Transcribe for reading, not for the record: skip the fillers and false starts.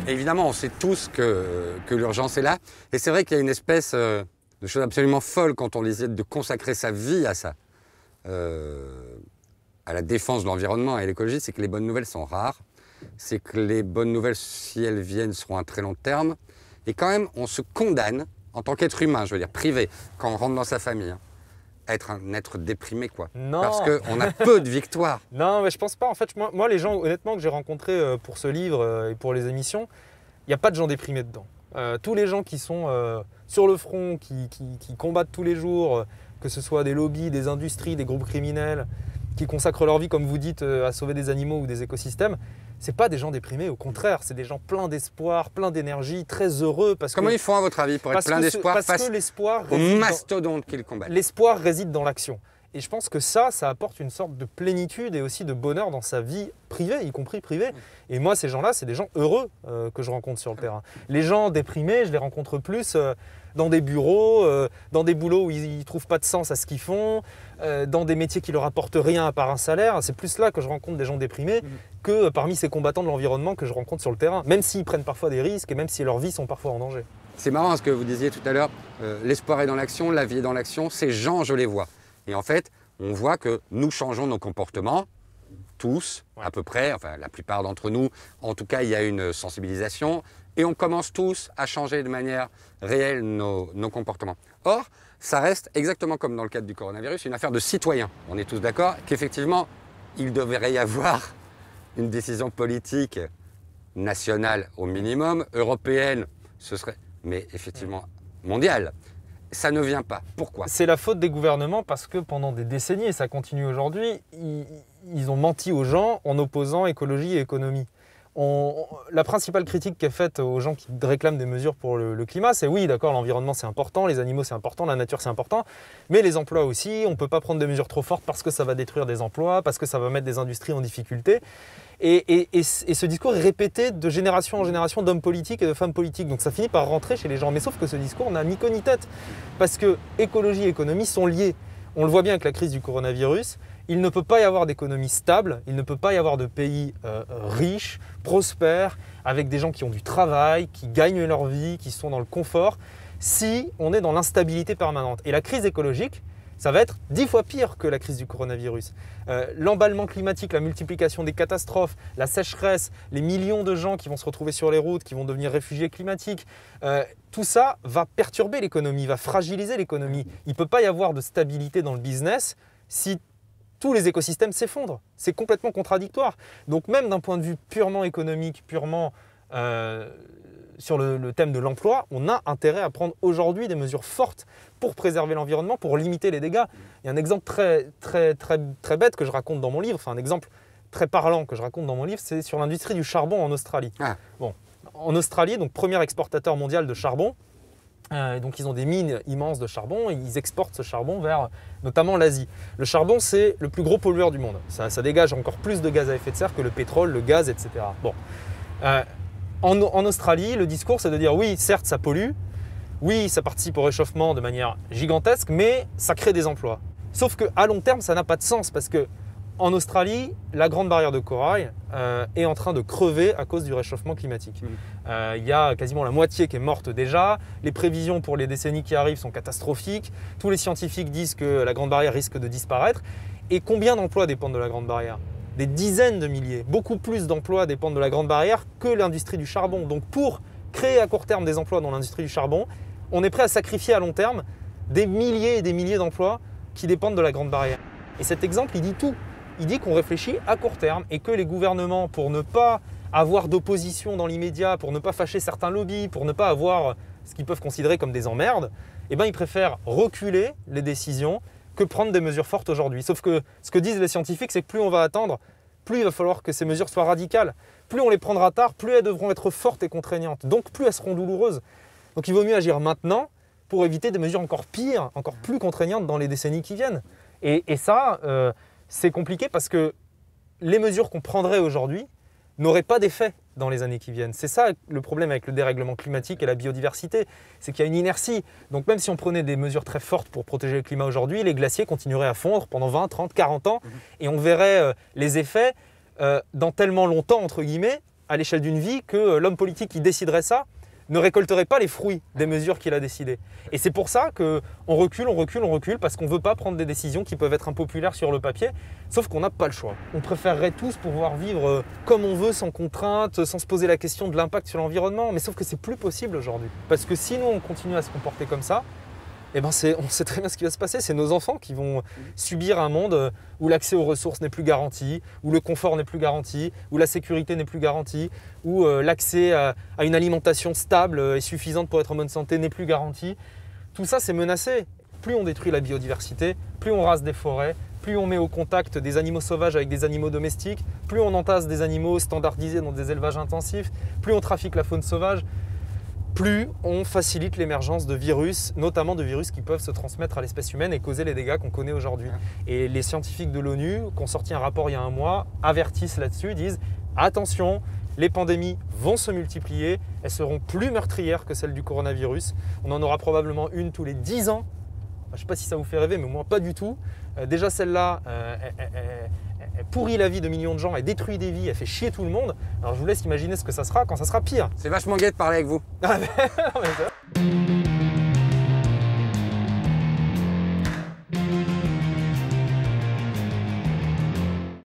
Évidemment, on sait tous que l'urgence est là. Et c'est vrai qu'il y a une espèce de chose absolument folle quand on décide de consacrer sa vie à ça, à la défense de l'environnement et à l'écologie, c'est que les bonnes nouvelles sont rares. C'est que les bonnes nouvelles, si elles viennent, seront à très long terme. Et quand même, on se condamne, en tant qu'être humain, je veux dire, privé, quand on rentre dans sa famille, hein, à être un être déprimé, quoi. Non. Parce qu'on a peu de victoires. Non, mais je pense pas. En fait, moi les gens, honnêtement, que j'ai rencontrés pour ce livre et pour les émissions, il n'y a pas de gens déprimés dedans. Tous les gens qui sont sur le front, qui combattent tous les jours, que ce soit des lobbies, des industries, des groupes criminels, qui consacrent leur vie, comme vous dites, à sauver des animaux ou des écosystèmes, c'est pas des gens déprimés, au contraire, c'est des gens pleins d'espoir, pleins d'énergie, très heureux. Comment ils font à votre avis pour être pleins d'espoir face aux mastodontes qu'ils combattent? L'espoir réside dans l'action. Et je pense que ça apporte une sorte de plénitude et aussi de bonheur dans sa vie privée, y compris privée. Et moi, ces gens-là, c'est des gens heureux que je rencontre sur le terrain. Les gens déprimés, je les rencontre plus dans des bureaux, dans des boulots où ils ne trouvent pas de sens à ce qu'ils font, dans des métiers qui ne leur apportent rien à part un salaire. C'est plus là que je rencontre des gens déprimés que parmi ces combattants de l'environnement que je rencontre sur le terrain, même s'ils prennent parfois des risques et même si leurs vies sont parfois en danger. C'est marrant ce que vous disiez tout à l'heure, l'espoir est dans l'action, la vie est dans l'action, ces gens, je les vois. Et en fait, on voit que nous changeons nos comportements, tous, à peu près, enfin la plupart d'entre nous. En tout cas, il y a une sensibilisation et on commence tous à changer de manière réelle nos comportements. Or, ça reste exactement comme dans le cadre du coronavirus, une affaire de citoyens. On est tous d'accord qu'effectivement, il devrait y avoir une décision politique nationale au minimum, européenne, ce serait, mais effectivement mondiale. Ça ne vient pas. Pourquoi? C'est la faute des gouvernements parce que pendant des décennies, et ça continue aujourd'hui, ils ont menti aux gens en opposant écologie et économie. La principale critique qui est faite aux gens qui réclament des mesures pour le climat, c'est oui, d'accord, l'environnement c'est important, les animaux c'est important, la nature c'est important, mais les emplois aussi, on ne peut pas prendre des mesures trop fortes parce que ça va détruire des emplois, parce que ça va mettre des industries en difficulté. Et ce discours est répété de génération en génération d'hommes politiques et de femmes politiques. Donc ça finit par rentrer chez les gens. Mais sauf que ce discours n'a ni queue ni tête. Parce que écologie et économie sont liés. On le voit bien avec la crise du coronavirus. Il ne peut pas y avoir d'économie stable. Il ne peut pas y avoir de pays riches, prospères, avec des gens qui ont du travail, qui gagnent leur vie, qui sont dans le confort, si on est dans l'instabilité permanente. Et la crise écologique, ça va être 10 fois pire que la crise du coronavirus. L'emballement climatique, la multiplication des catastrophes, la sécheresse, les millions de gens qui vont se retrouver sur les routes, qui vont devenir réfugiés climatiques, tout ça va perturber l'économie, va fragiliser l'économie. Il ne peut pas y avoir de stabilité dans le business si tous les écosystèmes s'effondrent. C'est complètement contradictoire. Donc même d'un point de vue purement économique, purement sur le thème de l'emploi, on a intérêt à prendre aujourd'hui des mesures fortes pour préserver l'environnement, pour limiter les dégâts. Il y a un exemple très bête que je raconte dans mon livre, enfin un exemple très parlant que je raconte dans mon livre, c'est sur l'industrie du charbon en Australie. Bon, en Australie, donc premier exportateur mondial de charbon, donc ils ont des mines immenses de charbon et ils exportent ce charbon vers notamment l'Asie. Le charbon, c'est le plus gros pollueur du monde. Ça dégage encore plus de gaz à effet de serre que le pétrole, le gaz, etc. Bon. En Australie, le discours, c'est de dire oui, certes, ça pollue, oui, ça participe au réchauffement de manière gigantesque, mais ça crée des emplois. Sauf qu'à long terme, ça n'a pas de sens parce que en Australie, la grande barrière de corail est en train de crever à cause du réchauffement climatique. Il y a quasiment la moitié qui est morte déjà. Les prévisions pour les décennies qui arrivent sont catastrophiques. Tous les scientifiques disent que la grande barrière risque de disparaître. Et combien d'emplois dépendent de la grande barrière ? Des dizaines de milliers. Beaucoup plus d'emplois dépendent de la grande barrière que l'industrie du charbon. Donc pour créer à court terme des emplois dans l'industrie du charbon, on est prêt à sacrifier à long terme des milliers et des milliers d'emplois qui dépendent de la grande barrière. Et cet exemple, il dit tout. Il dit qu'on réfléchit à court terme et que les gouvernements, pour ne pas avoir d'opposition dans l'immédiat, pour ne pas fâcher certains lobbies, pour ne pas avoir ce qu'ils peuvent considérer comme des emmerdes, eh ben, ils préfèrent reculer les décisions que prendre des mesures fortes aujourd'hui. Sauf que ce que disent les scientifiques, c'est que plus on va attendre, plus il va falloir que ces mesures soient radicales. Plus on les prendra tard, plus elles devront être fortes et contraignantes. Donc plus elles seront douloureuses. Donc il vaut mieux agir maintenant pour éviter des mesures encore pires, encore plus contraignantes dans les décennies qui viennent. Et ça, c'est compliqué parce que les mesures qu'on prendrait aujourd'hui n'auraient pas d'effet dans les années qui viennent. C'est ça le problème avec le dérèglement climatique et la biodiversité, c'est qu'il y a une inertie. Donc même si on prenait des mesures très fortes pour protéger le climat aujourd'hui, les glaciers continueraient à fondre pendant 20, 30, 40 ans et on verrait les effets dans tellement longtemps, entre guillemets, à l'échelle d'une vie, que l'homme politique qui déciderait ça ne récolterait pas les fruits des mesures qu'il a décidées. Et c'est pour ça qu'on recule, parce qu'on ne veut pas prendre des décisions qui peuvent être impopulaires sur le papier, sauf qu'on n'a pas le choix. On préférerait tous pouvoir vivre comme on veut, sans contrainte, sans se poser la question de l'impact sur l'environnement, mais sauf que c'est plus possible aujourd'hui. Parce que sinon on continue à se comporter comme ça, eh ben on sait très bien ce qui va se passer. C'est nos enfants qui vont subir un monde où l'accès aux ressources n'est plus garanti, où le confort n'est plus garanti, où la sécurité n'est plus garantie, où l'accès à une alimentation stable et suffisante pour être en bonne santé n'est plus garanti. Tout ça, c'est menacé. Plus on détruit la biodiversité, plus on rase des forêts, plus on met au contact des animaux sauvages avec des animaux domestiques, plus on entasse des animaux standardisés dans des élevages intensifs, plus on trafique la faune sauvage, plus on facilite l'émergence de virus, notamment de virus qui peuvent se transmettre à l'espèce humaine et causer les dégâts qu'on connaît aujourd'hui. Et les scientifiques de l'ONU, qui ont sorti un rapport il y a un mois, avertissent là-dessus, disent « Attention, les pandémies vont se multiplier, elles seront plus meurtrières que celles du coronavirus. On en aura probablement une tous les 10 ans. Je ne sais pas si ça vous fait rêver, mais moi pas du tout. Déjà celle-là, elle pourrit la vie de millions de gens, elle détruit des vies, elle fait chier tout le monde. Alors je vous laisse imaginer ce que ça sera quand ça sera pire. C'est vachement gai de parler avec vous. Ah, mais